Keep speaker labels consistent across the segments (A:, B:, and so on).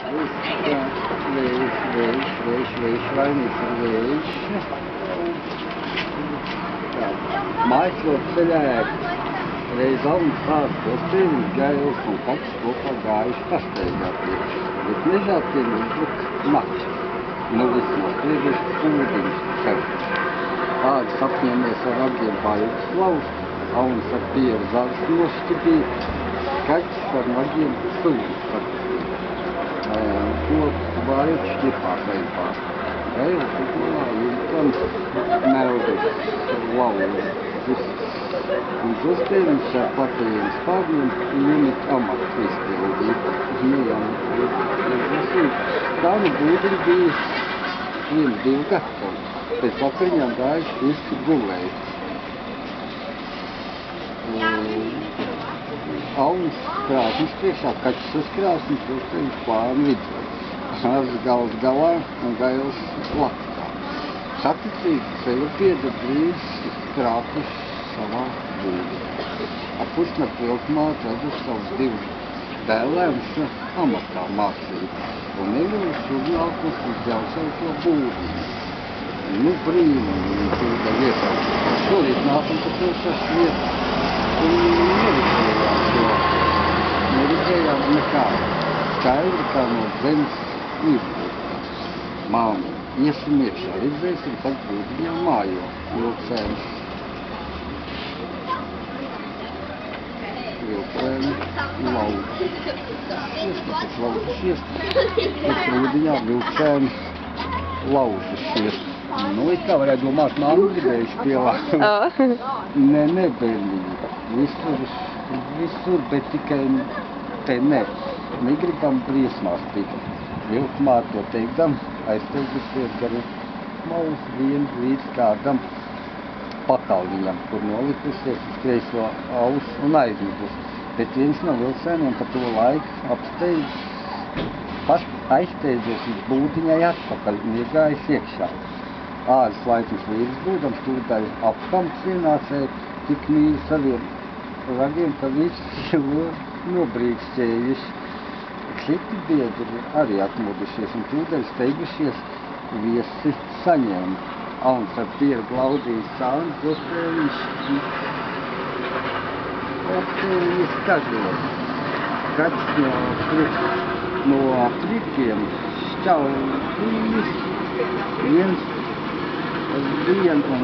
A: Vējš, vainīgs ir vējš. Mājasloks ceļā reiz almas pāris postēļus, Gails un Kaķis kopā gājuši pasteigāties. Bet mežā tiem uzbruk maki. Nu vismaz prieduši pūdiņus sev. Ādas apņēmies ar ragiem pājūtas laust, aunas ar pieru zāles nošķibīt, Kaķis ar ragiem sūļus pat. Ko vājot šķipā kaipā. Gails ukulā jūtam meldus, lauz. Un uzstēļus ar platajiem spārniem iemet amatu izpildīt. Tā nu būdiņi bija 1-2 gatavi. Pēc vakariņām gājuši visi gulēt. Aunas krāsnes priekšā, Kaķis uz krāsnes, uzstēļus plānu vidū. Ārs gals galā un Gails laktā. Saticīgi sevi piedod drīz krāpuši savā būdī. Ar pusnakti vilkumā atraduši savus 2 dēlēnus amatā mācīt un neļūši uznākus uz dzelzceļo būdī. Nu brīnum viņi tūdaļ iesaukt. Šorīt nākam pa pilsētas vietu un neredzējām nekā. Skaidri kā no zemes izbūtās. Māma, iesim iekšā, redzēsim, tad būtu jau mājo, vilcēns. Vilcēni lauži. Šies, lauži šies. Pēc rūdiņā vilcēni lauži šies. Nu, it kā varētu domāt, māmu gribējuši pielāt. Ne, bērniņi. Visur, bet tikai te ne. Negribam briesmās tikt. Vilkumā to teikdam, aizteikusies garu mauz vienu līdz kādam pakalviņam, kur nolikusies uz kreiso aus un aizmidus. Bet viens no vilcēniem pa to laiku aizsteidzies uz būdiņai atpakaļ un iegājis iekšā. Ādas laipnis līdz būdams tūdaļ apkamps ienācēja tik mīļi saviem ragiem, ka visi nobrīkšķējuši. Citi biedri arī atmodušies un tūdaļ steigušies viesi saņēma. Auns ar pieru glaudījis saunas dostēliņš kažos. Kaķis no prikiem šķaujīs viens un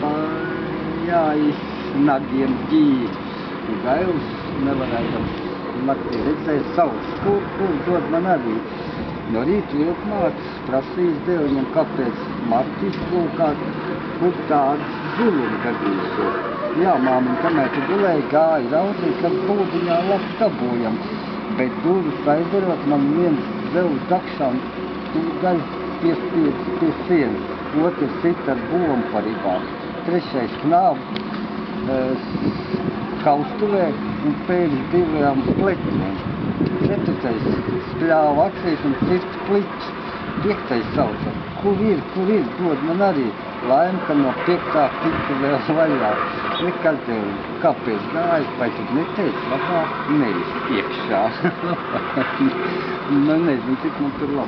A: pagājis nagiem ģīri. Gails nevarējam naktī redzēt savus, kur dod man arī. No rīta vilkmāts prasīs dēļņam, kāpēc Marķis gulkāt, kur tāds zulumi gadīsies. Jā, māmiņ, kamēr tu gulēji, gāja raudzīt, kad būdiņā labi kabojam, bet durvis aizverot man viens zeus dakšām tūdaļ piespiedz pie sienas, otrs sit ar bumu parībā, trešais knābu kaustuvē un pēc 2 spletnēm. 4. spļāva acīs un sirds pliķis. 5. sauca, kur ir, dod man arī. Laim, ka no 5. tika vēl vaļā. Nekad tev, kāpēc gājas, vai tu neteici, labāk neies iekšā. Nu, nezinu, cik man tur labi.